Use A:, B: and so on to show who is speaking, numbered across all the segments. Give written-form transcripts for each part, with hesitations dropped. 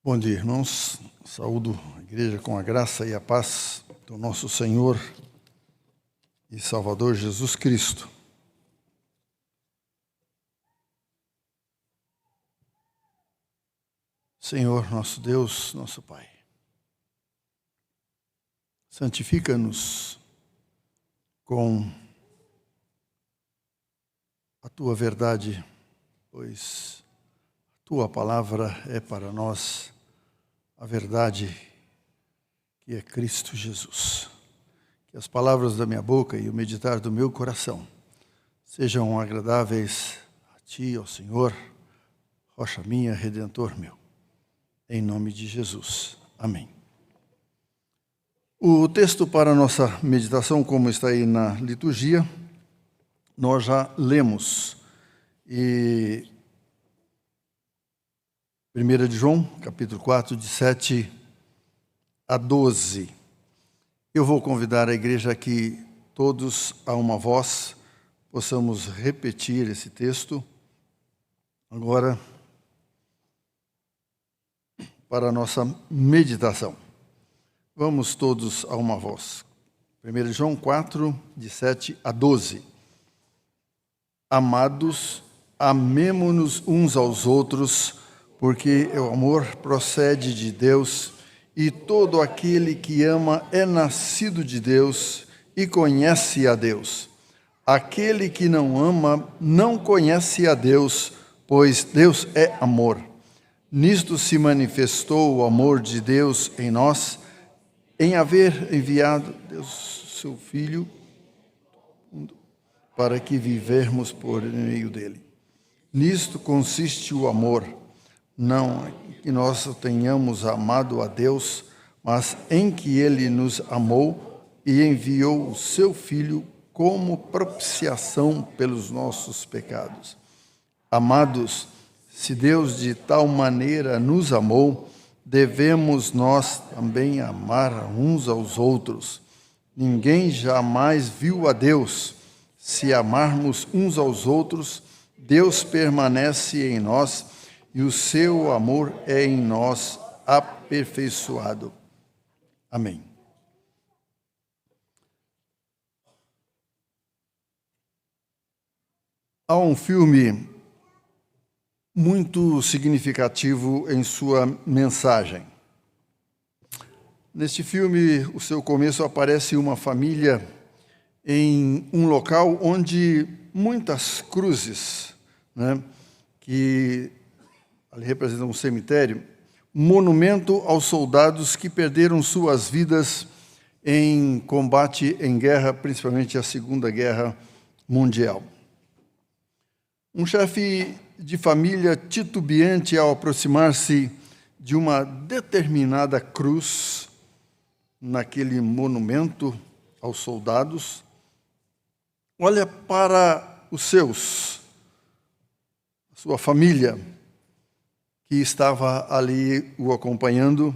A: Bom dia, irmãos. Saúdo a igreja com a graça e a paz do nosso Senhor e Salvador Jesus Cristo. Senhor, nosso Deus, nosso Pai, santifica-nos com a Tua verdade, pois a Tua palavra é para nós a verdade que é Cristo Jesus. Que as palavras da minha boca e o meditar do meu coração sejam agradáveis a Ti, ó Senhor, rocha minha, Redentor meu. Em nome de Jesus. Amém. O texto para a nossa meditação, como está aí na liturgia, nós já lemos. E 1 de João, capítulo 4, de 7 a 12. Eu vou convidar a igreja que todos, a uma voz, possamos repetir esse texto. Agora, para a nossa meditação. Vamos todos a uma voz. 1 João 4, de 7 a 12. Amados, amemo-nos uns aos outros, porque o amor procede de Deus, e todo aquele que ama é nascido de Deus e conhece a Deus. Aquele que não ama não conhece a Deus, pois Deus é amor. Nisto se manifestou o amor de Deus em nós, em haver enviado Deus, seu Filho, para que vivermos por meio dele. Nisto consiste o amor, não que nós tenhamos amado a Deus, mas em que ele nos amou e enviou o seu Filho como propiciação pelos nossos pecados. Amados, se Deus de tal maneira nos amou, devemos nós também amar uns aos outros. Ninguém jamais viu a Deus. Se amarmos uns aos outros, Deus permanece em nós e o seu amor é em nós aperfeiçoado. Amém. Há um filme muito significativo em sua mensagem. Neste filme, o seu começo, aparece uma família em um local onde muitas cruzes, que ali representam um cemitério, monumento aos soldados que perderam suas vidas em combate em guerra, principalmente a Segunda Guerra Mundial. Um chefe de família titubeante ao aproximar-se de uma determinada cruz naquele monumento aos soldados, olha para os seus, a sua família, que estava ali o acompanhando,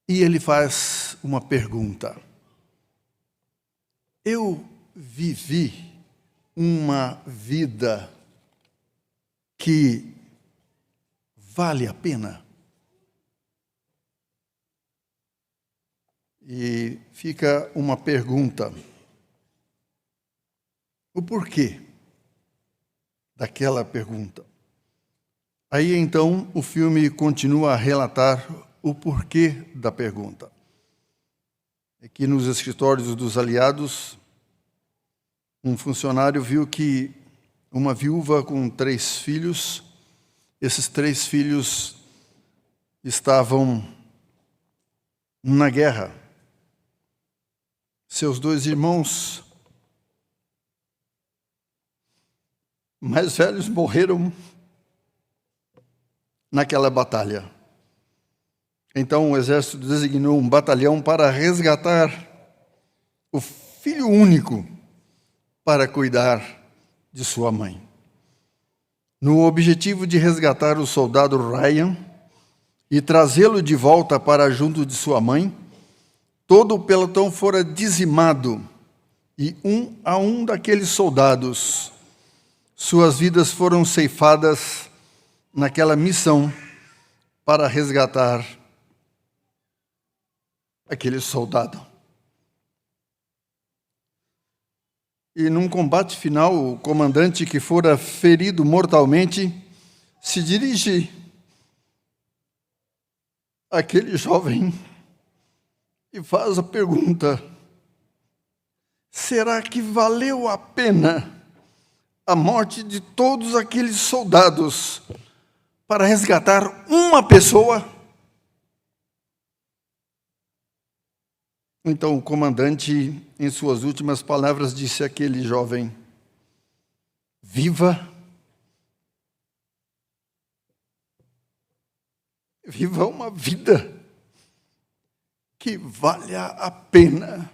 A: e ele faz uma pergunta. Eu vivi uma vida que vale a pena? E fica uma pergunta. O porquê daquela pergunta? Aí, então, o filme continua a relatar o porquê da pergunta. É que nos escritórios dos aliados, um funcionário viu que uma viúva com 3 filhos, esses 3 filhos estavam na guerra. Seus 2 irmãos mais velhos morreram naquela batalha. Então o exército designou um batalhão para resgatar o filho único para cuidar de sua mãe. No objetivo de resgatar o soldado Ryan e trazê-lo de volta para junto de sua mãe, todo o pelotão fora dizimado e um a um daqueles soldados, suas vidas foram ceifadas naquela missão para resgatar aquele soldado. E num combate final, o comandante que fora ferido mortalmente se dirige àquele jovem e faz a pergunta: será que valeu a pena a morte de todos aqueles soldados para resgatar uma pessoa? Então o comandante, em suas últimas palavras, disse àquele jovem: viva uma vida que valha a pena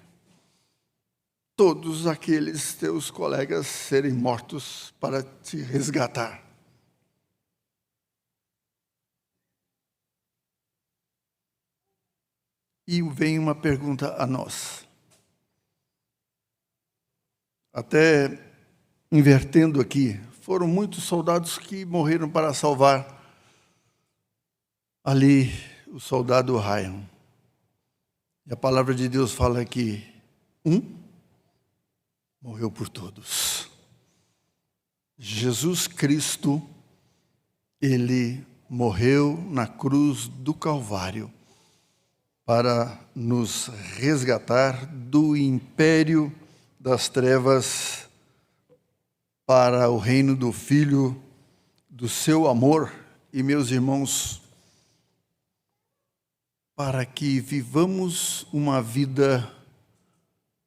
A: todos aqueles teus colegas serem mortos para te resgatar. E vem uma pergunta a nós. Até invertendo aqui, foram muitos soldados que morreram para salvar ali o soldado Ryan. E a palavra de Deus fala que morreu por todos. Jesus Cristo, ele morreu na cruz do Calvário para nos resgatar do império das trevas para o reino do Filho do seu amor. E, meus irmãos, para que vivamos uma vida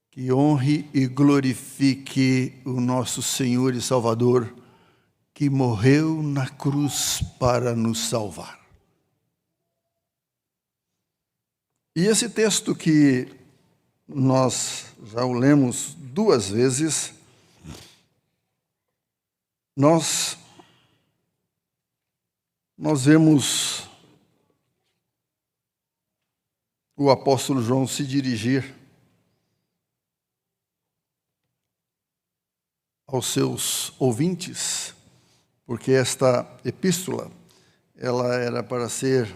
A: que honre e glorifique o nosso Senhor e Salvador, que morreu na cruz para nos salvar. E esse texto que nós já o lemos 2 vezes, nós vemos o apóstolo João se dirigir aos seus ouvintes, porque esta epístola, ela era para ser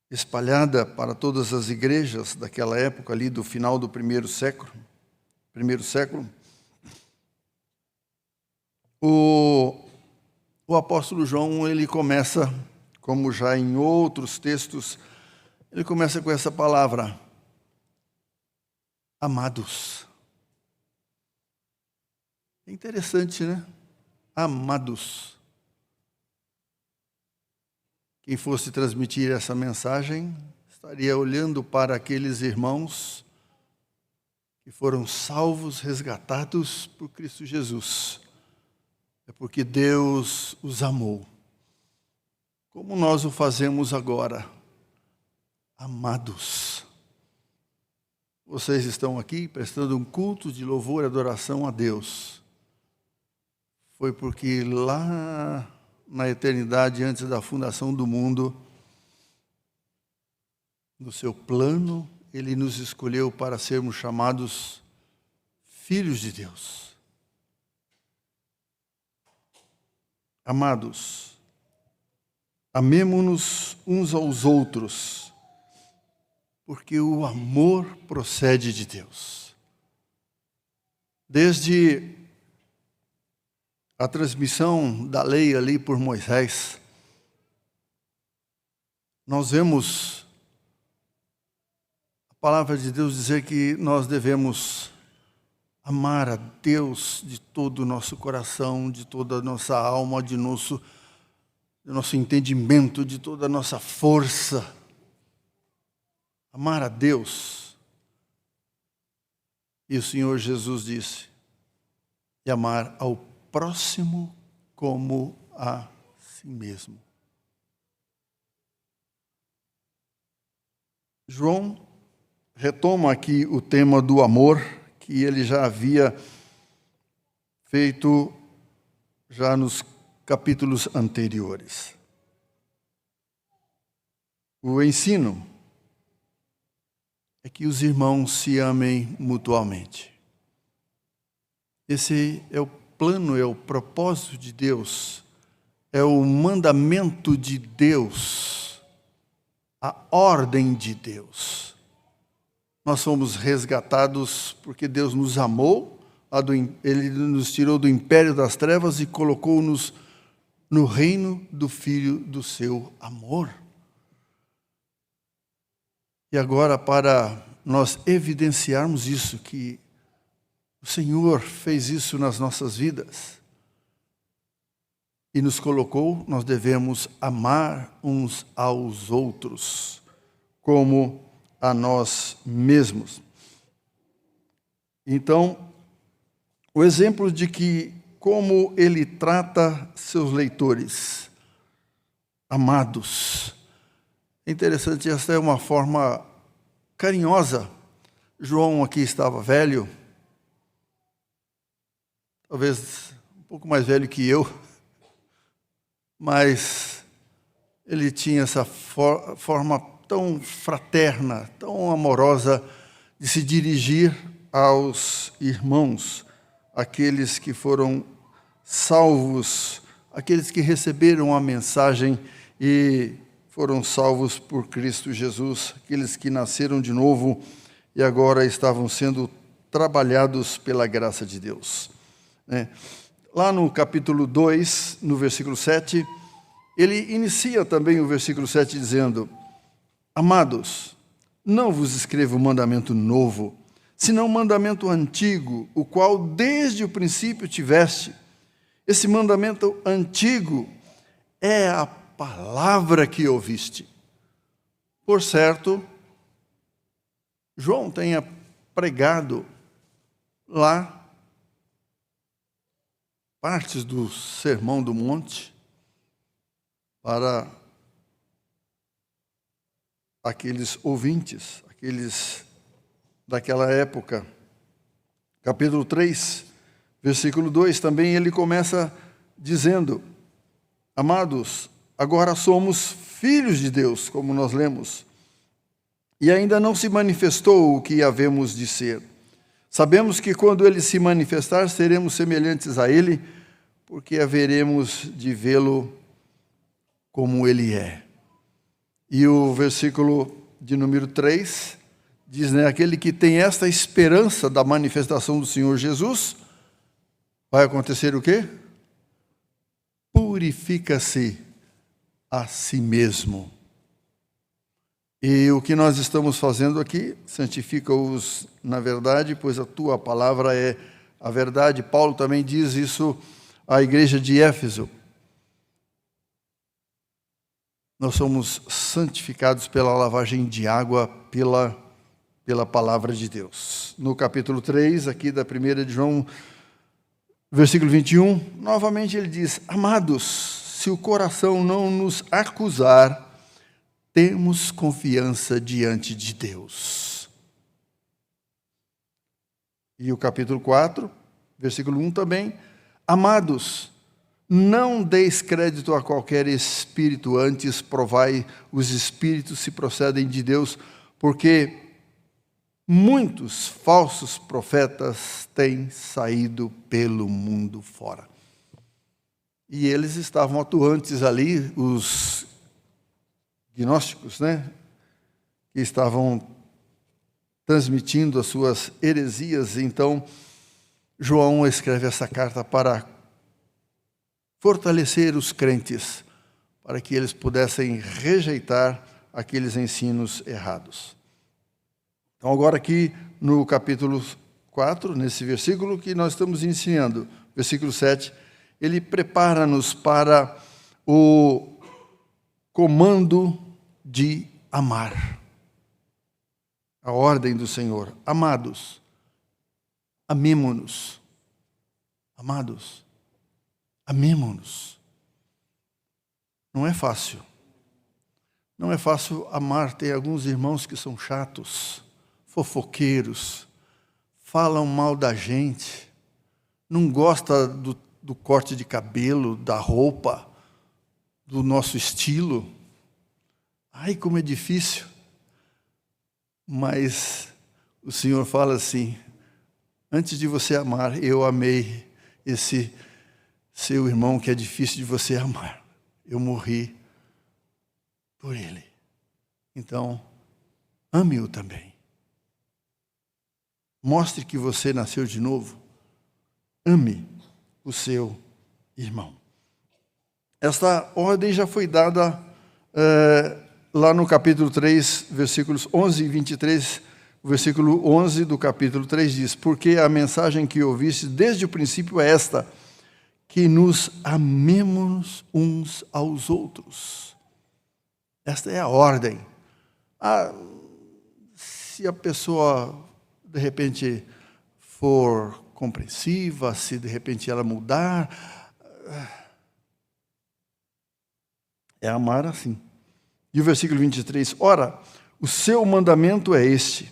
A: espalhada para todas as igrejas daquela época ali do final do primeiro século. O apóstolo João, ele começa, como já em outros textos, ele começa com essa palavra: amados. É interessante, né? Amados. Quem fosse transmitir essa mensagem estaria olhando para aqueles irmãos que foram salvos, resgatados por Cristo Jesus. É porque Deus os amou. Como nós o fazemos agora, amados. Vocês estão aqui prestando um culto de louvor e adoração a Deus. Foi porque lá na eternidade, antes da fundação do mundo, no seu plano, Ele nos escolheu para sermos chamados filhos de Deus. Amados, amemo-nos uns aos outros, porque o amor procede de Deus. Desde a transmissão da lei ali por Moisés, nós vemos a palavra de Deus dizer que nós devemos amar a Deus de todo o nosso coração, de toda a nossa alma, de nosso entendimento, de toda a nossa força. Amar a Deus. E o Senhor Jesus disse: e amar ao próximo como a si mesmo. João retoma aqui o tema do amor, que ele já havia feito já nos capítulos anteriores. O ensino é que os irmãos se amem mutuamente. Esse é o plano, é o propósito de Deus, é o mandamento de Deus, a ordem de Deus. Nós fomos resgatados porque Deus nos amou, Ele nos tirou do império das trevas e colocou-nos no reino do Filho do seu amor. E agora, para nós evidenciarmos isso, que o Senhor fez isso nas nossas vidas e nos colocou, nós devemos amar uns aos outros como a nós mesmos. Então, o exemplo de que como ele trata seus leitores, amados. É interessante, esta é uma forma carinhosa. João aqui estava velho, talvez um pouco mais velho que eu, mas ele tinha essa forma tão fraterna, tão amorosa de se dirigir aos irmãos, aqueles que foram salvos, aqueles que receberam a mensagem e foram salvos por Cristo Jesus, aqueles que nasceram de novo e agora estavam sendo trabalhados pela graça de Deus. Lá no capítulo 2, no versículo 7, ele inicia também o versículo 7 dizendo: Amados, não vos escrevo mandamento novo, senão mandamento antigo, o qual desde o princípio tiveste. Esse mandamento antigo é a palavra que ouviste. Por certo, João tenha pregado lá partes do Sermão do Monte para aqueles ouvintes, aqueles daquela época. Capítulo 3, versículo 2, também ele começa dizendo: Amados, agora somos filhos de Deus, como nós lemos, e ainda não se manifestou o que havemos de ser. Sabemos que quando ele se manifestar, seremos semelhantes a ele, porque haveremos de vê-lo como ele é. E o versículo de número 3 diz, aquele que tem esta esperança da manifestação do Senhor Jesus, vai acontecer o quê? Purifica-se a si mesmo. E o que nós estamos fazendo aqui, santifica-os na verdade, pois a tua palavra é a verdade. Paulo também diz isso à igreja de Éfeso. Nós somos santificados pela lavagem de água, pela palavra de Deus. No capítulo 3, aqui da 1 de João, versículo 21, novamente ele diz: Amados, se o coração não nos acusar, temos confiança diante de Deus. E o capítulo 4, versículo 1 também: Amados, não deis crédito a qualquer espírito, antes provai os espíritos se procedem de Deus, porque muitos falsos profetas têm saído pelo mundo fora. E eles estavam atuantes ali, os gnósticos, que estavam transmitindo as suas heresias. Então, João escreve essa carta para fortalecer os crentes, para que eles pudessem rejeitar aqueles ensinos errados. Então, agora aqui no capítulo 4, nesse versículo que nós estamos ensinando, versículo 7, ele prepara-nos para o comando de amar. A ordem do Senhor: Amados, amemo-nos. Amados, amemo-nos. Não é fácil. Não é fácil amar. Tem alguns irmãos que são chatos, fofoqueiros, falam mal da gente, não gosta do corte de cabelo, da roupa, do nosso estilo. Ai, como é difícil. Mas o Senhor fala assim: antes de você amar, eu amei esse seu irmão que é difícil de você amar. eu morri por ele. Então, ame-o também. Mostre que você nasceu de novo. Ame o seu irmão. Esta ordem já foi dada lá no capítulo 3, versículos 11 e 23. O versículo 11 do capítulo 3 diz: porque a mensagem que ouviste desde o princípio é esta, que nos amemos uns aos outros. Esta é a ordem. Se a pessoa, de repente, for compreensiva, se de repente ela mudar, é amar assim. E o versículo 23, ora, o seu mandamento é este,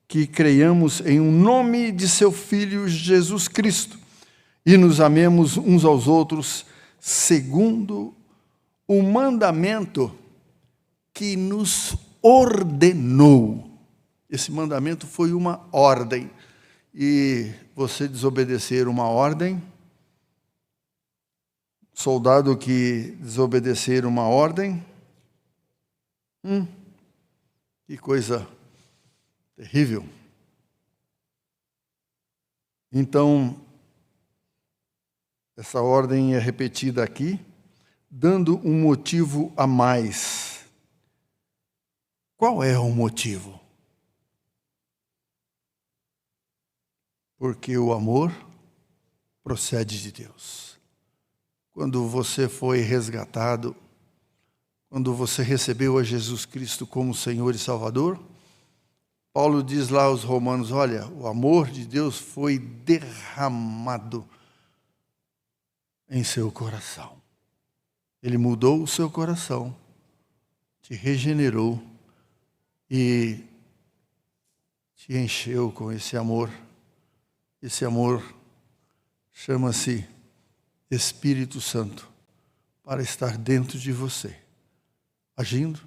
A: que creiamos em um nome de seu Filho Jesus Cristo e nos amemos uns aos outros segundo o mandamento que nos ordenou. Esse mandamento foi uma ordem. E você desobedecer uma ordem, soldado que desobedecer uma ordem, que coisa terrível. Então, essa ordem é repetida aqui, dando um motivo a mais. Qual é o motivo? Porque o amor procede de Deus. Quando você foi resgatado, quando você recebeu a Jesus Cristo como Senhor e Salvador, Paulo diz lá aos Romanos, olha, o amor de Deus foi derramado em seu coração. Ele mudou o seu coração, te regenerou e te encheu com esse amor. Esse amor chama-se Espírito Santo, para estar dentro de você, agindo,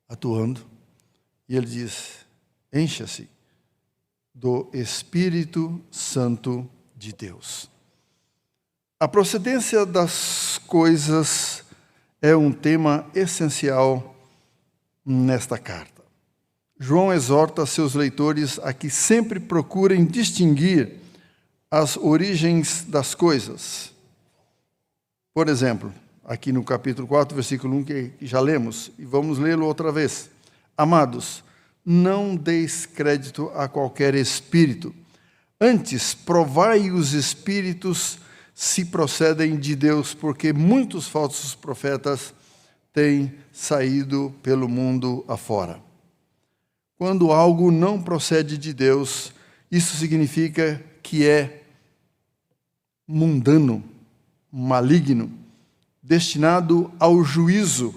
A: atuando. E ele diz, encha-se do Espírito Santo de Deus. A procedência das coisas é um tema essencial nesta carta. João exorta seus leitores a que sempre procurem distinguir as origens das coisas. Por exemplo, aqui no capítulo 4, versículo 1, que já lemos, e vamos lê-lo outra vez. Amados, não deis crédito a qualquer espírito. Antes, provai os espíritos se procedem de Deus, porque muitos falsos profetas têm saído pelo mundo afora. Quando algo não procede de Deus, isso significa que é mundano, maligno, destinado ao juízo,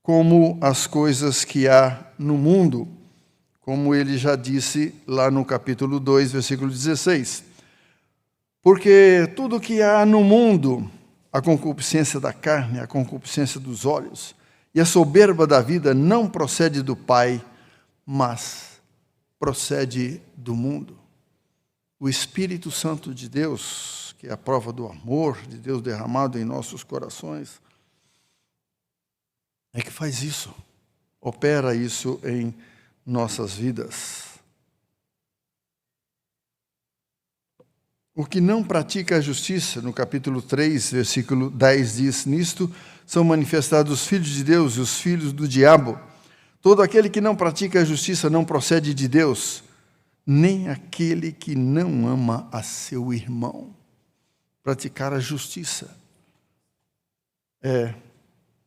A: como as coisas que há no mundo, como ele já disse lá no capítulo 2, versículo 16. Porque tudo que há no mundo, a concupiscência da carne, a concupiscência dos olhos e a soberba da vida não procede do Pai, mas procede do mundo. O Espírito Santo de Deus, que é a prova do amor de Deus derramado em nossos corações, é que faz isso, opera isso em nossas vidas. O que não pratica a justiça, no capítulo 3, versículo 10, diz, nisto são manifestados os filhos de Deus e os filhos do diabo. Todo aquele que não pratica a justiça não procede de Deus, nem aquele que não ama a seu irmão. Praticar a justiça é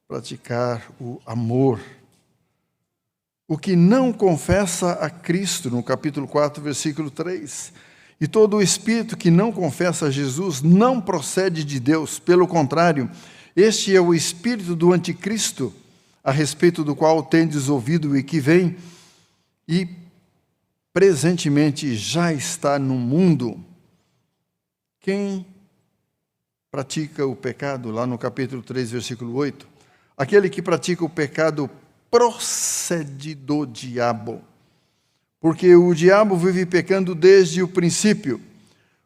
A: praticar o amor. O que não confessa a Cristo, no capítulo 4, versículo 3. E todo o espírito que não confessa a Jesus não procede de Deus. Pelo contrário, este é o espírito do anticristo, a respeito do qual tendes ouvido e que vem, e presentemente já está no mundo. Quem pratica o pecado, lá no capítulo 3, versículo 8, aquele que pratica o pecado procede do diabo, porque o diabo vive pecando desde o princípio.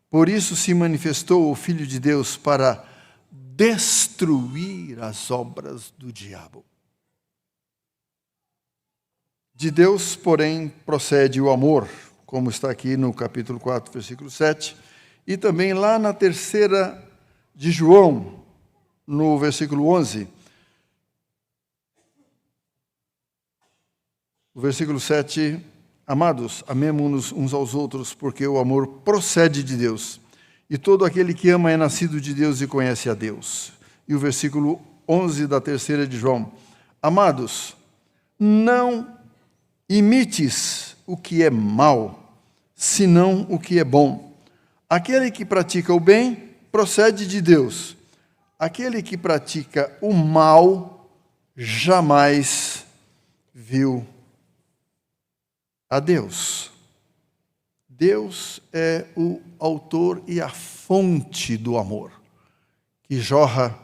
A: Por isso se manifestou o Filho de Deus, para destruir as obras do diabo. De Deus, porém, procede o amor, como está aqui no capítulo 4, versículo 7, e também lá na terceira de João, no versículo 11. O versículo 7, amados, amemo-nos uns aos outros, porque o amor procede de Deus. E todo aquele que ama é nascido de Deus e conhece a Deus. E o versículo 11 da terceira de João. Amados, não imites o que é mal, senão o que é bom. Aquele que pratica o bem procede de Deus. Aquele que pratica o mal jamais viu a Deus. Deus é o autor e a fonte do amor, que jorra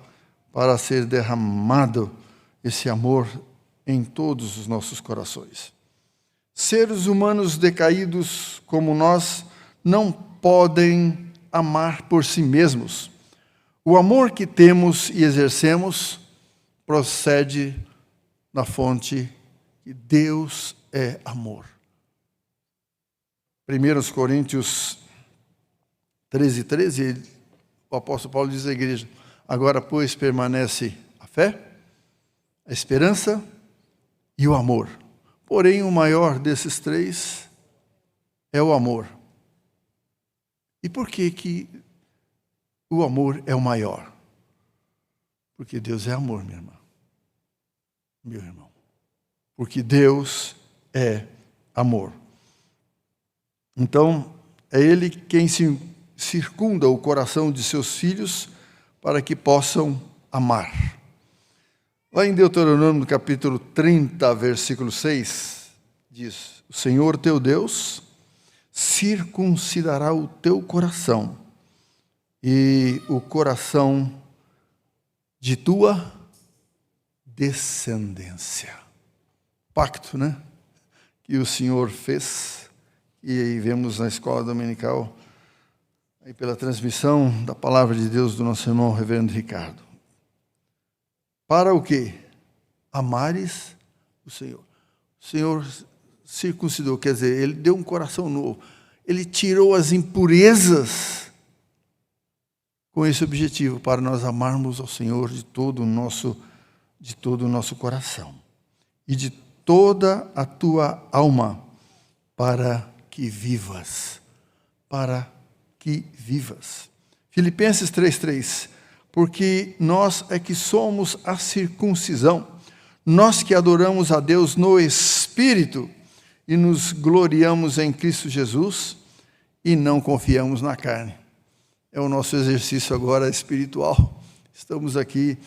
A: para ser derramado esse amor em todos os nossos corações. Seres humanos decaídos como nós não podem amar por si mesmos. O amor que temos e exercemos procede da fonte que Deus é amor. 1 Coríntios 13, o apóstolo Paulo diz à igreja: agora, pois, permanece a fé, a esperança e o amor. Porém, o maior desses três é o amor. E por que o amor é o maior? Porque Deus é amor, minha irmã, meu irmão. Porque Deus é amor. Então, é Ele quem circunda o coração de seus filhos para que possam amar. Lá em Deuteronômio, capítulo 30, versículo 6, diz: o Senhor teu Deus circuncidará o teu coração e o coração de tua descendência. Pacto, né? Que o Senhor fez, e aí vemos na escola dominical, aí pela transmissão da palavra de Deus do nosso irmão reverendo Ricardo. Para o quê? Amares o Senhor. O Senhor circuncidou, quer dizer, Ele deu um coração novo. Ele tirou as impurezas com esse objetivo, para nós amarmos ao Senhor de todo o nosso coração e de toda a tua alma, para que vivas. Para que vivas. Filipenses 3:3. Porque nós é que somos a circuncisão, nós que adoramos a Deus no Espírito e nos gloriamos em Cristo Jesus e não confiamos na carne. É o nosso exercício agora espiritual. Estamos aqui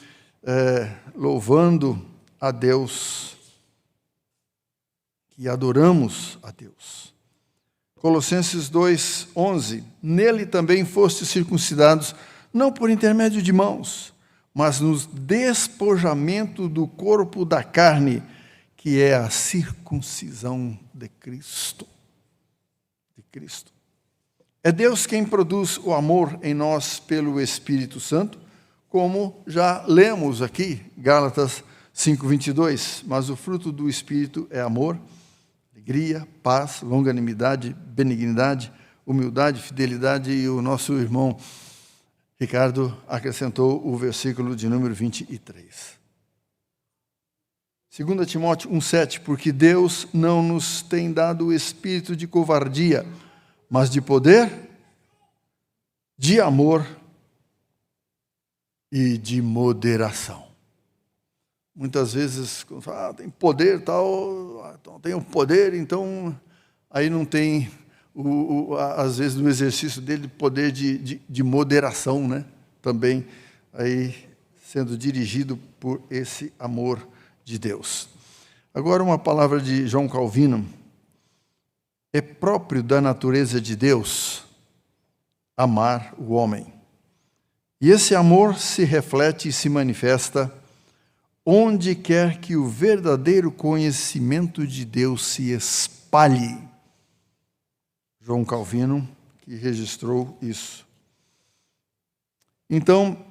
A: louvando a Deus e adoramos a Deus. Colossenses 2:11. Nele também fostes circuncidados, não por intermédio de mãos, mas no despojamento do corpo da carne, que é a circuncisão de Cristo. De Cristo. É Deus quem produz o amor em nós pelo Espírito Santo, como já lemos aqui, Gálatas 5:22. Mas o fruto do Espírito é amor, alegria, paz, longanimidade, benignidade, humildade, fidelidade, e o nosso irmão Ricardo acrescentou o versículo de número 23. 2 Timóteo 1:7, porque Deus não nos tem dado o espírito de covardia, mas de poder, de amor e de moderação. Muitas vezes, quando fala, tem poder, tal, então, tem um poder, então aí não tem, às vezes, no exercício dele, poder de moderação, né? Também aí sendo dirigido por esse amor de Deus. Agora, uma palavra de João Calvino. É próprio da natureza de Deus amar o homem. E esse amor se reflete e se manifesta onde quer que o verdadeiro conhecimento de Deus se espalhe. João Calvino, que registrou isso. Então,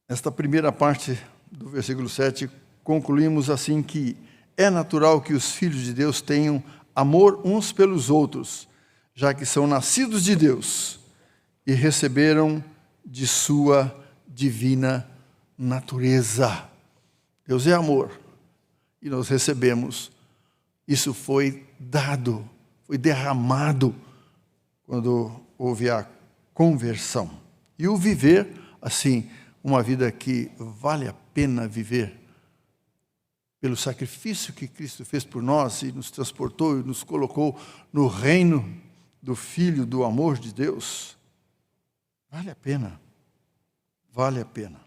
A: Esta primeira parte do versículo 7, concluímos assim que é natural que os filhos de Deus tenham amor uns pelos outros, já que são nascidos de Deus e receberam de sua divina natureza. Deus é amor e nós recebemos. Isso foi dado, foi derramado quando houve a conversão. E o viver, assim, uma vida que vale a pena viver, pelo sacrifício que Cristo fez por nós e nos transportou e nos colocou no reino do Filho, do amor de Deus, vale a pena. Vale a pena.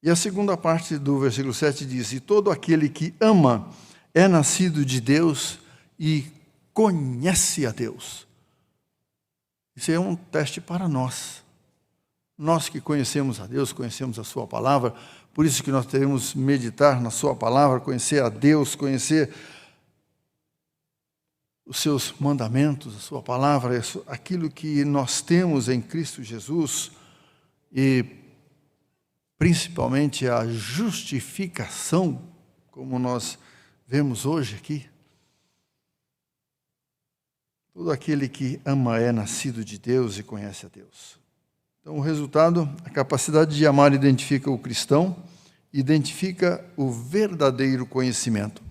A: E a segunda parte do versículo 7 diz: e todo aquele que ama é nascido de Deus e conhece a Deus. Isso é um teste para nós. Nós que conhecemos a Deus, conhecemos a sua palavra, por isso que nós devemos meditar na sua palavra, conhecer a Deus, conhecer os seus mandamentos, a sua palavra, aquilo que nós temos em Cristo Jesus e principalmente a justificação, como nós vemos hoje aqui. Todo aquele que ama é nascido de Deus e conhece a Deus. Então, o resultado, a capacidade de amar identifica o cristão, identifica o verdadeiro conhecimento.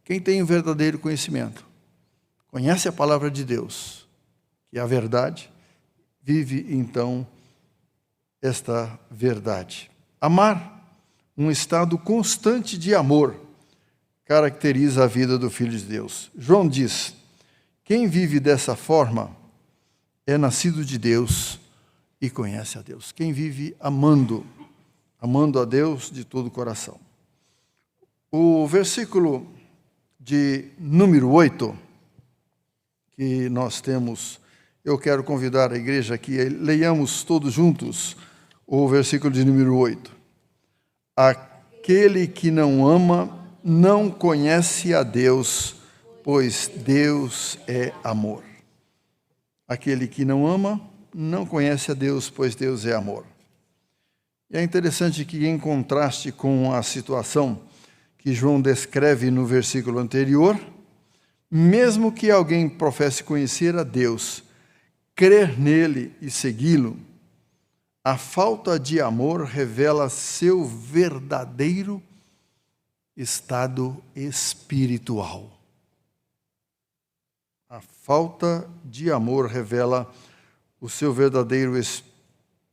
A: Quem tem o verdadeiro conhecimento, conhece a palavra de Deus, que é a verdade, vive então esta verdade. Amar, um estado constante de amor, caracteriza a vida do Filho de Deus. João diz: quem vive dessa forma é nascido de Deus e conhece a Deus. Quem vive amando a Deus de todo o coração. O versículo de número 8, que nós temos, eu quero convidar a igreja que leiamos todos juntos o versículo de número 8. Aquele que não ama não conhece a Deus, pois Deus é amor. Aquele que não ama não conhece a Deus, pois Deus é amor. E é interessante que, em contraste com a situação que João descreve no versículo anterior, mesmo que alguém professe conhecer a Deus, crer nele e segui-lo, a falta de amor revela seu verdadeiro estado espiritual. A falta de amor revela o seu verdadeiro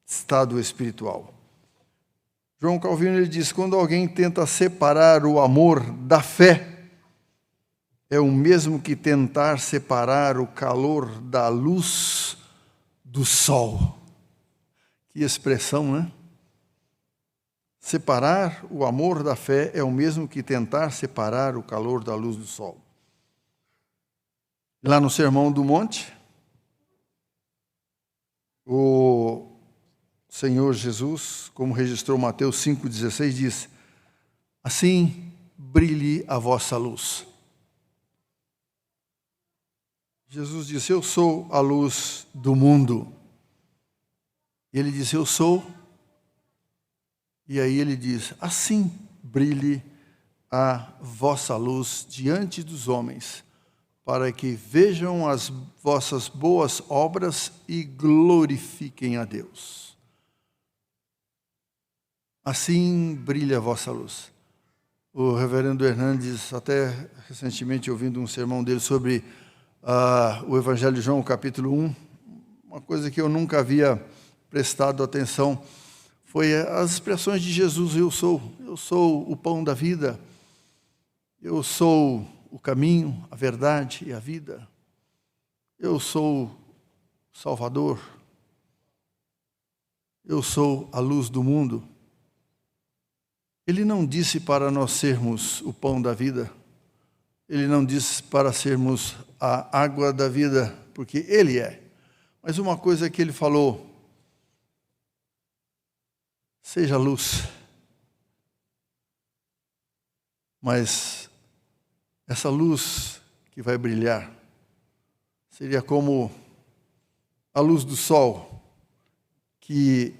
A: estado espiritual. João Calvino ele diz: quando alguém tenta separar o amor da fé, é o mesmo que tentar separar o calor da luz do sol. Que expressão, né? Separar o amor da fé é o mesmo que tentar separar o calor da luz do sol. Lá no Sermão do Monte, o Senhor Jesus, como registrou Mateus 5,16, diz: assim brilhe a vossa luz. Jesus disse: eu sou a luz do mundo. Ele disse: eu sou. E aí ele diz: assim brilhe a vossa luz diante dos homens, para que vejam as vossas boas obras e glorifiquem a Deus. Assim brilha a vossa luz. O reverendo Hernandes, até recentemente ouvindo um sermão dele sobre o Evangelho de João, capítulo 1, uma coisa que eu nunca havia prestado atenção, foi as expressões de Jesus: eu sou o pão da vida, eu sou o caminho, a verdade e a vida, eu sou o Salvador, eu sou a luz do mundo. Ele não disse para nós sermos o pão da vida, ele não disse para sermos a água da vida, porque ele é. Mas uma coisa que ele falou: seja luz. Mas essa luz que vai brilhar seria como a luz do sol, que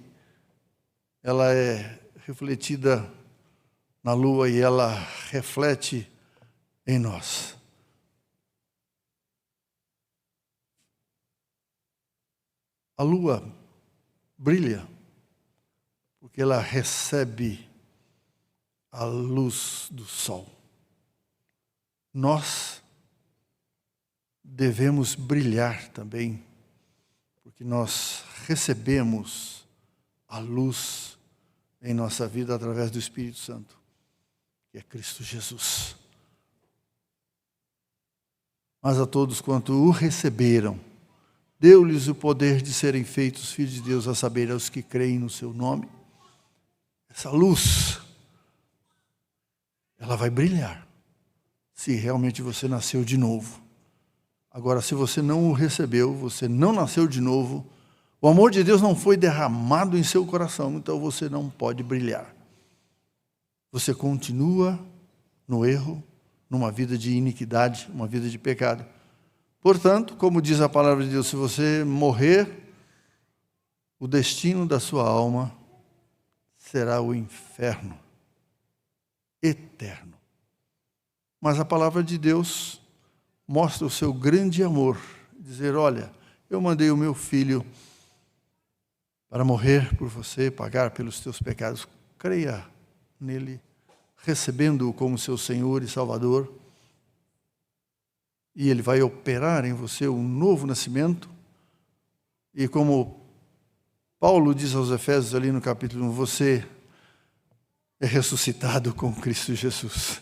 A: ela é refletida na lua e ela reflete em nós. A lua brilha porque ela recebe a luz do sol. Nós devemos brilhar também, porque nós recebemos a luz em nossa vida através do Espírito Santo, que é Cristo Jesus. Mas a todos quanto o receberam, deu-lhes o poder de serem feitos filhos de Deus, a saber, aos que creem no seu nome. Essa luz, ela vai brilhar, se realmente você nasceu de novo. Agora, se você não o recebeu, você não nasceu de novo, o amor de Deus não foi derramado em seu coração, então você não pode brilhar. Você continua no erro, numa vida de iniquidade, uma vida de pecado. Portanto, como diz a palavra de Deus, se você morrer, o destino da sua alma será o inferno eterno. Mas a palavra de Deus mostra o seu grande amor, dizer, olha, eu mandei o meu filho para morrer por você, pagar pelos teus pecados. Creia nele, recebendo-o como seu Senhor e Salvador, e ele vai operar em você um novo nascimento, e como Paulo diz aos Efésios ali no capítulo 1, você é ressuscitado com Cristo Jesus.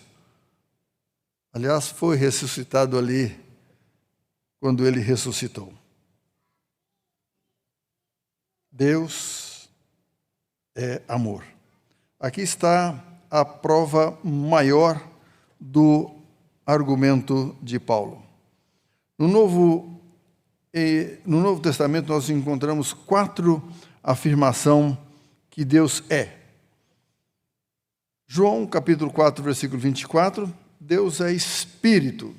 A: Aliás, foi ressuscitado ali quando ele ressuscitou. Deus é amor. Aqui está a prova maior do argumento de Paulo. No Novo Testamento nós encontramos 4 afirmações que Deus é. João capítulo 4, versículo 24, Deus é Espírito,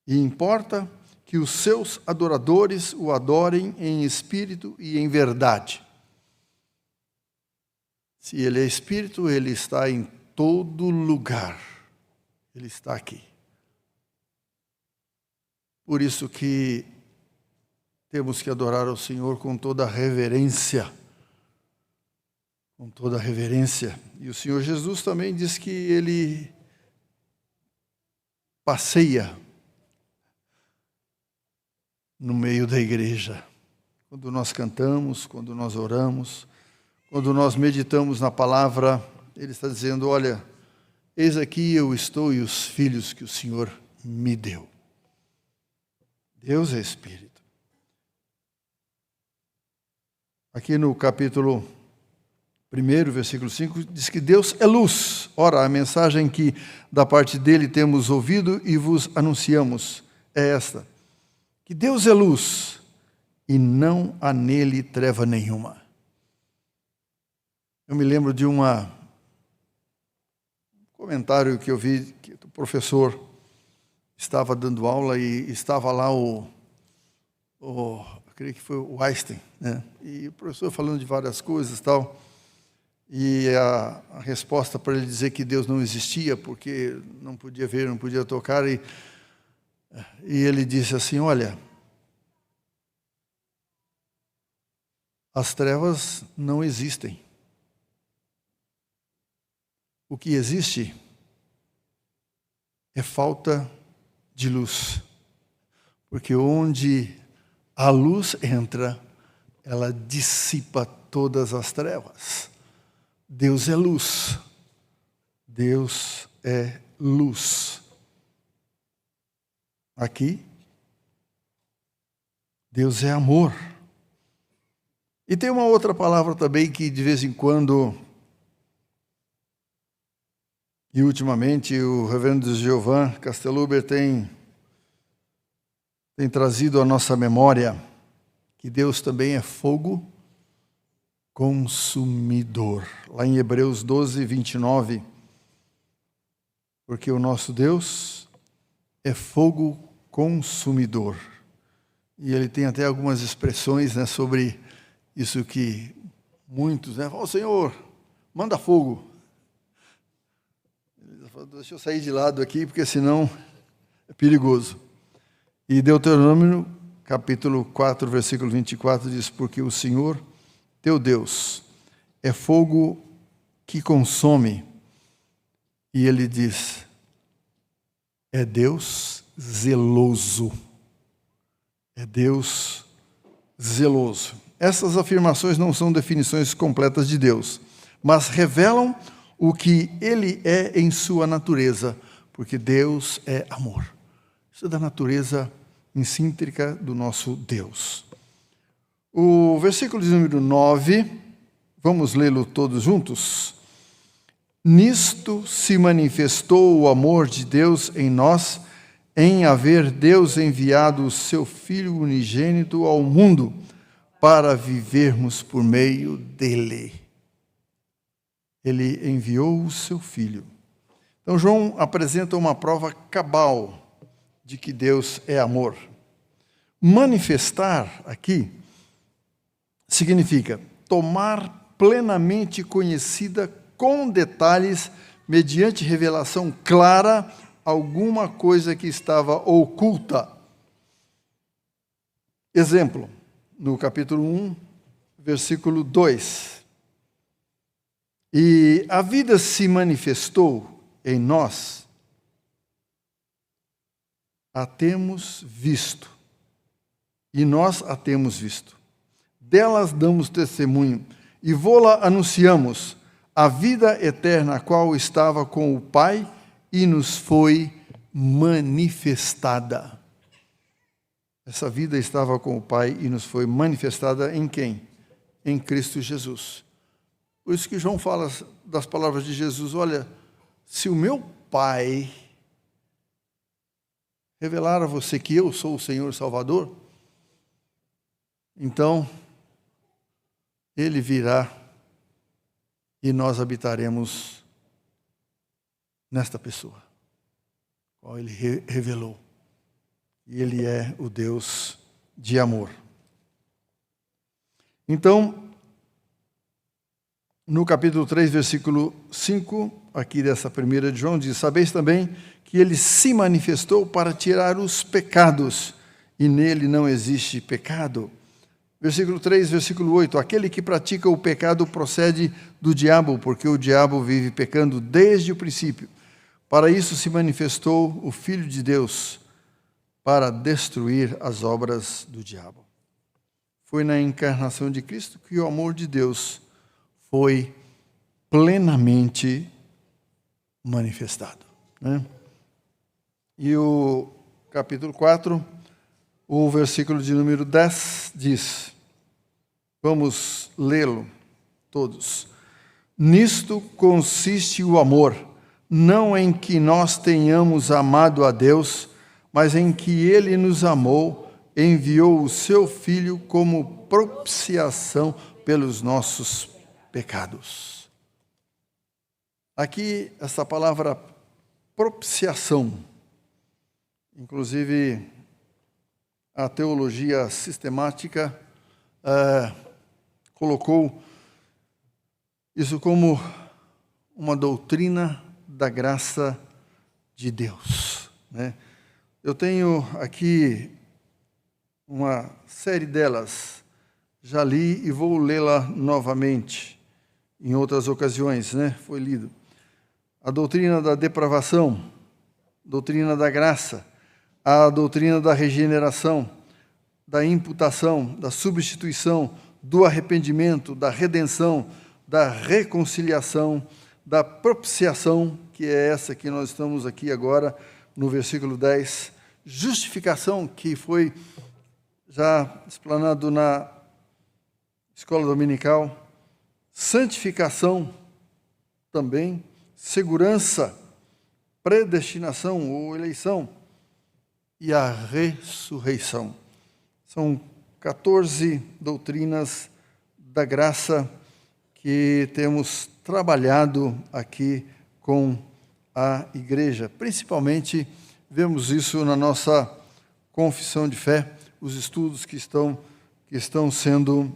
A: e importa que os seus adoradores o adorem em espírito e em verdade. Se ele é Espírito, ele está em todo lugar. Ele está aqui. Por isso que temos que adorar ao Senhor com toda reverência. Com toda reverência. E o Senhor Jesus também diz que ele passeia no meio da igreja. Quando nós cantamos, quando nós oramos, quando nós meditamos na palavra, ele está dizendo, olha, eis aqui eu estou e os filhos que o Senhor me deu. Deus é Espírito. Aqui no capítulo 1, versículo 5, diz que Deus é luz. Ora, a mensagem que da parte dele temos ouvido e vos anunciamos é esta, que Deus é luz e não há nele treva nenhuma. Eu me lembro de um comentário que eu vi, que o professor estava dando aula e estava lá eu creio que foi o Einstein, né? E o professor falando de várias coisas e tal, e a resposta para ele dizer que Deus não existia, porque não podia ver, não podia tocar, e ele disse assim, olha, as trevas não existem. O que existe é falta de luz. Porque onde a luz entra, ela dissipa todas as trevas. Deus é luz. Deus é luz. Aqui, Deus é amor. E tem uma outra palavra também que de vez em quando, e ultimamente o reverendo Giovan Casteluber tem trazido à nossa memória que Deus também é fogo consumidor. Lá em Hebreus 12, 29, porque o nosso Deus é fogo consumidor. E ele tem até algumas expressões, né, sobre isso que muitos, né? Falam, Senhor, manda fogo. Deixa eu sair de lado aqui, porque senão é perigoso. E Deuteronômio, capítulo 4, versículo 24, diz, porque o Senhor, teu Deus, é fogo que consome. E ele diz, é Deus zeloso. É Deus zeloso. Essas afirmações não são definições completas de Deus, mas revelam o que Ele é em sua natureza, porque Deus é amor. Isso é da natureza intrínseca do nosso Deus. O versículo de número 9, vamos lê-lo todos juntos? Nisto se manifestou o amor de Deus em nós, em haver Deus enviado o seu Filho unigênito ao mundo, para vivermos por meio dele. Ele enviou o seu Filho. Então, João apresenta uma prova cabal de que Deus é amor. Manifestar aqui significa tomar plenamente conhecida com detalhes, mediante revelação clara, alguma coisa que estava oculta. Exemplo, no capítulo 1, versículo 2. E a vida se manifestou em nós, a temos visto, e nós a temos visto. Delas damos testemunho, e vô-la anunciamos, a vida eterna, a qual estava com o Pai, e nos foi manifestada. Essa vida estava com o Pai e nos foi manifestada em quem? Em Cristo Jesus. Por isso que João fala das palavras de Jesus, olha, se o meu Pai revelar a você que eu sou o Senhor Salvador, então Ele virá e nós habitaremos nesta pessoa, qual Ele revelou. E Ele é o Deus de amor. Então, no capítulo 3, versículo 5, aqui dessa primeira de João, diz, sabeis também que Ele se manifestou para tirar os pecados, e nele não existe pecado. Versículo 3, versículo 8, aquele que pratica o pecado procede do diabo, porque o diabo vive pecando desde o princípio. Para isso se manifestou o Filho de Deus, para destruir as obras do diabo. Foi na encarnação de Cristo que o amor de Deus foi plenamente manifestado, né? E o capítulo 4, o versículo de número 10 diz, vamos lê-lo todos. Nisto consiste o amor, não em que nós tenhamos amado a Deus, mas em que Ele nos amou, enviou o seu Filho como propiciação pelos nossos pecados. Aqui, essa palavra propiciação, inclusive a teologia sistemática colocou isso como uma doutrina da graça de Deus, né? Eu tenho aqui uma série delas, já li e vou lê-la novamente, em outras ocasiões, né? Foi lido. A doutrina da depravação, doutrina da graça, a doutrina da regeneração, da imputação, da substituição, do arrependimento, da redenção, da reconciliação, da propiciação, que é essa que nós estamos aqui agora, no versículo 10, justificação, que foi já explanado na escola dominical, santificação também, segurança, predestinação ou eleição e a ressurreição. São 14 doutrinas da graça que temos trabalhado aqui com a igreja. Principalmente, vemos isso na nossa confissão de fé, os estudos que estão sendo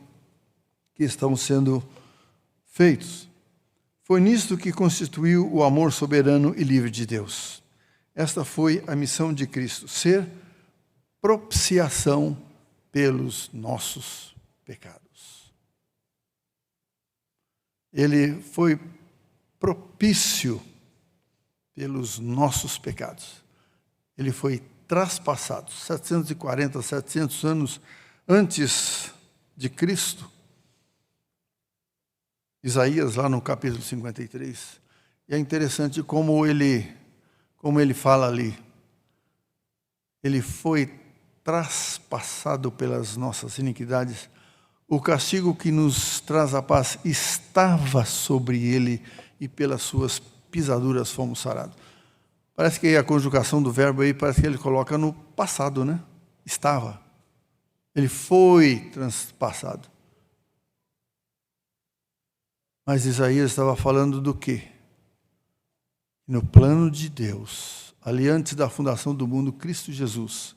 A: feitos. Foi nisto que constituiu o amor soberano e livre de Deus. Esta foi a missão de Cristo, ser propiciação pelos nossos pecados. Ele foi propício pelos nossos pecados. Ele foi traspassado. 740, 700 anos antes de Cristo. Isaías, lá no capítulo 53. E é interessante como ele fala ali. Ele foi traspassado pelas nossas iniquidades. O castigo que nos traz a paz estava sobre ele, e pelas suas pisaduras fomos sarados. Parece que a conjugação do verbo aí, parece que ele coloca no passado, né? Estava. Ele foi transpassado. Mas Isaías estava falando do quê? No plano de Deus, ali antes da fundação do mundo, Cristo Jesus,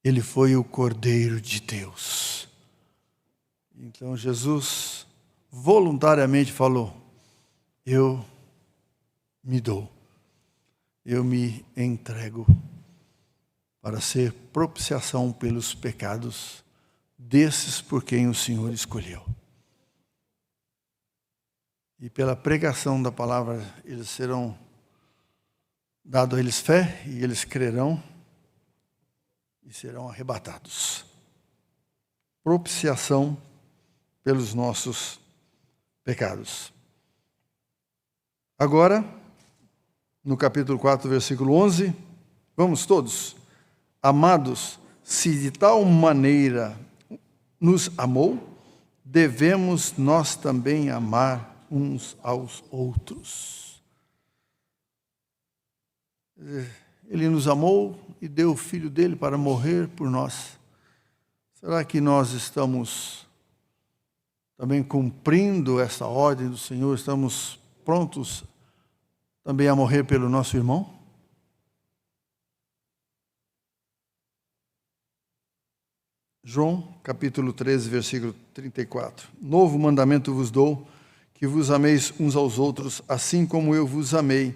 A: ele foi o Cordeiro de Deus. Então Jesus voluntariamente falou: eu me dou, eu me entrego para ser propiciação pelos pecados desses por quem o Senhor escolheu. E pela pregação da palavra, eles serão dado a eles fé, e eles crerão e serão arrebatados. Propiciação pelos nossos pecados. Agora, no capítulo 4, versículo 11, vamos todos. Amados, se de tal maneira nos amou, devemos nós também amar uns aos outros. Ele nos amou e deu o Filho dele para morrer por nós. Será que nós estamos também cumprindo essa ordem do Senhor? Estamos prontos também a morrer pelo nosso irmão? João, capítulo 13, versículo 34. Novo mandamento vos dou, que vos ameis uns aos outros, assim como eu vos amei,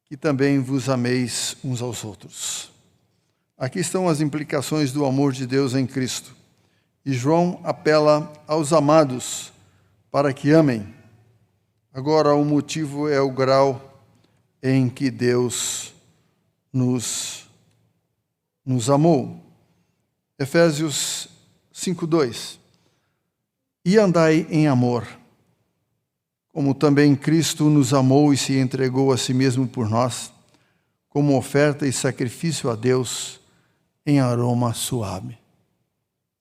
A: que também vos ameis uns aos outros. Aqui estão as implicações do amor de Deus em Cristo. E João apela aos amados para que amem. Agora, o motivo é o grau em que Deus nos amou. Efésios 5:2. E andai em amor, como também Cristo nos amou e se entregou a si mesmo por nós, como oferta e sacrifício a Deus em aroma suave.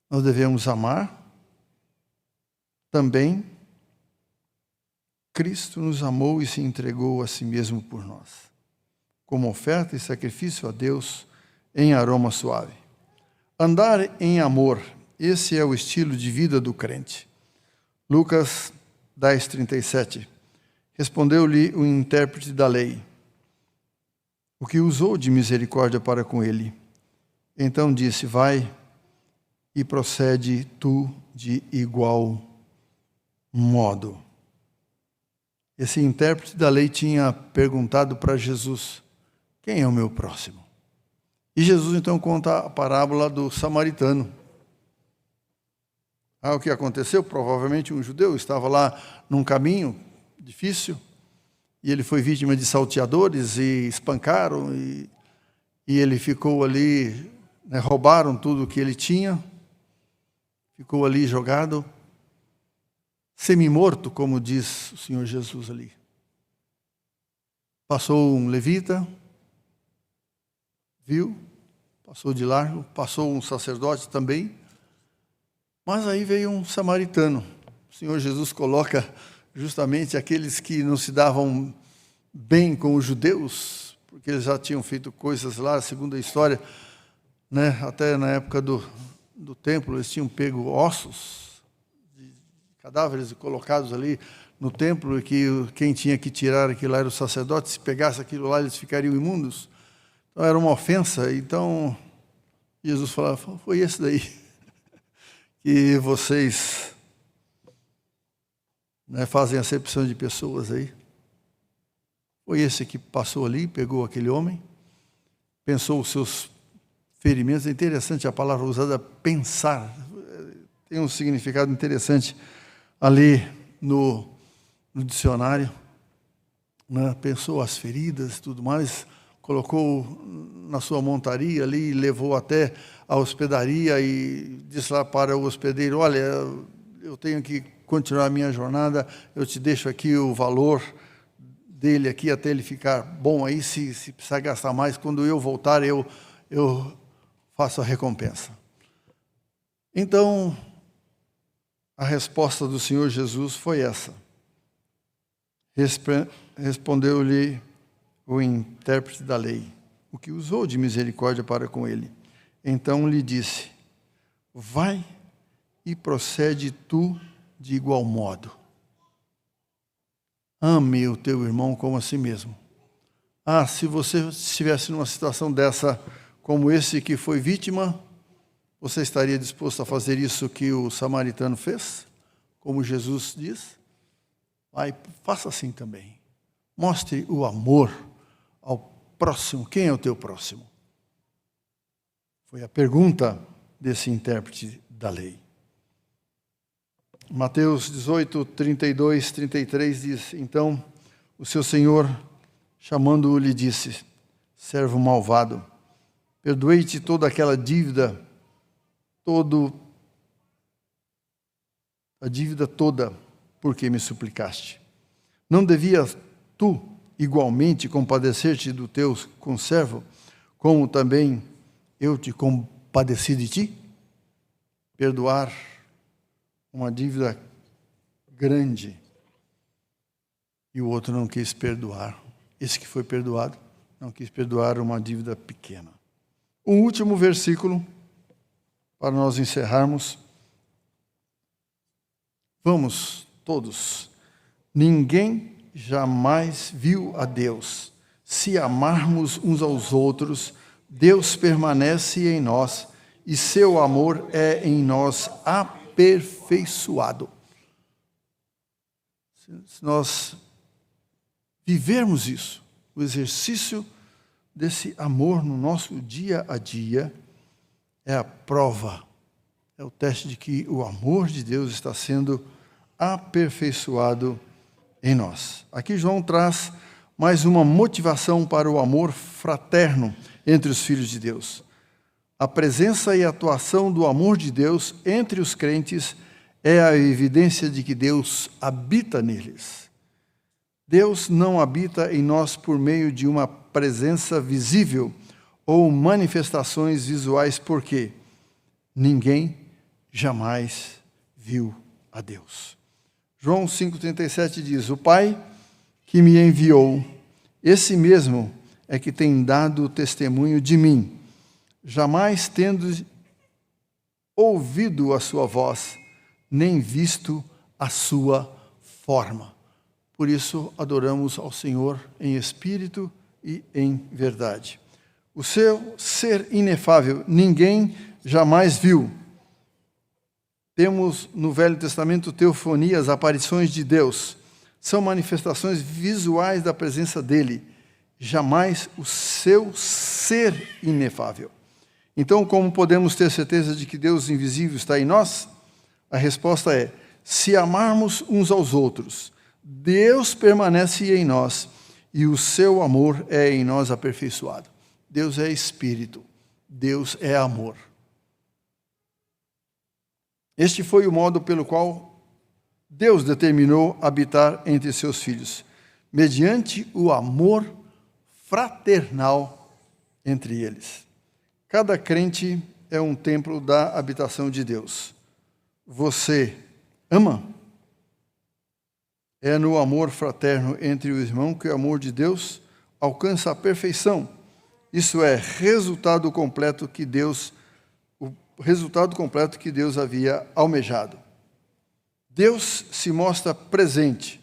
A: Nós devemos amar também. Cristo nos amou e se entregou a si mesmo por nós, como oferta e sacrifício a Deus em aroma suave. Andar em amor, esse é o estilo de vida do crente. Lucas 10:37. Respondeu-lhe o intérprete da lei: o que usou de misericórdia para com ele? Então disse: vai e procede tu de igual modo. Esse intérprete da lei tinha perguntado para Jesus: quem é o meu próximo? E Jesus então conta a parábola do samaritano. O que aconteceu? Provavelmente um judeu estava lá num caminho difícil, e ele foi vítima de salteadores e espancaram, e ele ficou ali, né, roubaram tudo o que ele tinha, ficou ali jogado, semi-morto, como diz o Senhor Jesus ali. Passou um levita, viu, passou de largo, passou um sacerdote também, mas aí veio um samaritano. O Senhor Jesus coloca justamente aqueles que não se davam bem com os judeus, porque eles já tinham feito coisas lá, segundo a história, né, até na época do templo, eles tinham pego ossos de cadáveres colocados ali no templo, e que quem tinha que tirar aquilo lá era o sacerdote. Se pegasse aquilo lá, eles ficariam imundos. Então era uma ofensa. Então Jesus falava: foi esse daí que vocês né, fazem acepção de pessoas aí. Foi esse que passou ali, pegou aquele homem, pensou os seus ferimentos. É interessante a palavra usada, pensar. Tem um significado interessante ali no dicionário. Né? Pensou as feridas e tudo mais, colocou na sua montaria ali, levou até a hospedaria e disse lá para o hospedeiro: olha, eu tenho que continuar a minha jornada, eu te deixo aqui o valor dele aqui até ele ficar bom. Aí, se precisar gastar mais, quando eu voltar, eu faço a recompensa. Então, a resposta do Senhor Jesus foi essa. Respondeu-lhe o intérprete da lei, o que usou de misericórdia para com ele. Então lhe disse: vai e procede tu de igual modo. Ame o teu irmão como a si mesmo. Ah, se você estivesse numa situação dessa, como esse que foi vítima, você estaria disposto a fazer isso que o samaritano fez? Como Jesus diz? Vai, faça assim também. Mostre o amor ao próximo. Quem é o teu próximo? Foi a pergunta desse intérprete da lei. Mateus 18, 32, 33 diz: então o seu senhor, chamando-o, lhe disse: servo malvado, perdoei-te toda aquela dívida, a dívida toda, porque me suplicaste. Não devias tu igualmente compadecer-te do teu conservo, como também eu te compadeci de ti? Perdoar uma dívida grande, e o outro não quis perdoar. Esse que foi perdoado não quis perdoar uma dívida pequena. Um último versículo para nós encerrarmos. Vamos todos. Ninguém jamais viu a Deus. Se amarmos uns aos outros, Deus permanece em nós e seu amor é em nós aperfeiçoado. Se nós vivermos isso, o exercício desse amor no nosso dia a dia, é a prova, é o teste de que o amor de Deus está sendo aperfeiçoado em nós. Aqui João traz mais uma motivação para o amor fraterno entre os filhos de Deus. A presença e atuação do amor de Deus entre os crentes é a evidência de que Deus habita neles. Deus não habita em nós por meio de uma presença visível ou manifestações visuais, porque ninguém jamais viu a Deus. João 5,37 diz: o Pai que me enviou, esse mesmo é que tem dado testemunho de mim, jamais tendo ouvido a sua voz, nem visto a sua forma. Por isso adoramos ao Senhor em espírito e em verdade. O seu ser inefável, ninguém jamais viu. Temos no Velho Testamento teofanias, aparições de Deus. São manifestações visuais da presença dele. Jamais o seu ser inefável. Então, como podemos ter certeza de que Deus invisível está em nós? A resposta é: se amarmos uns aos outros, Deus permanece em nós e o seu amor é em nós aperfeiçoado. Deus é espírito, Deus é amor. Este foi o modo pelo qual Deus determinou habitar entre seus filhos, mediante o amor fraternal entre eles. Cada crente é um templo da habitação de Deus. Você ama? É no amor fraterno entre o irmão que o amor de Deus alcança a perfeição. Isso é resultado completo que Deus havia almejado. Deus se mostra presente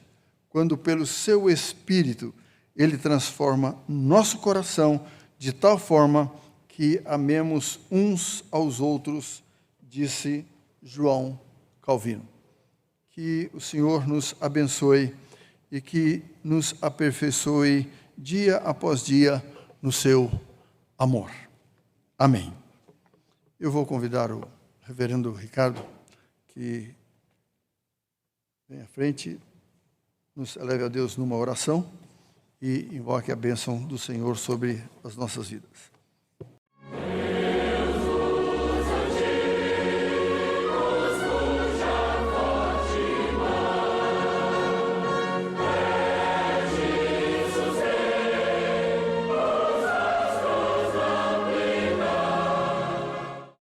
A: quando, pelo seu Espírito, Ele transforma nosso coração de tal forma que amemos uns aos outros, disse João Calvino. que o Senhor nos abençoe e que nos aperfeiçoe dia após dia no seu amor. Amém. Eu vou convidar o reverendo Ricardo que vem à frente, nos eleve a Deus numa oração e invoque a bênção do Senhor sobre as nossas vidas.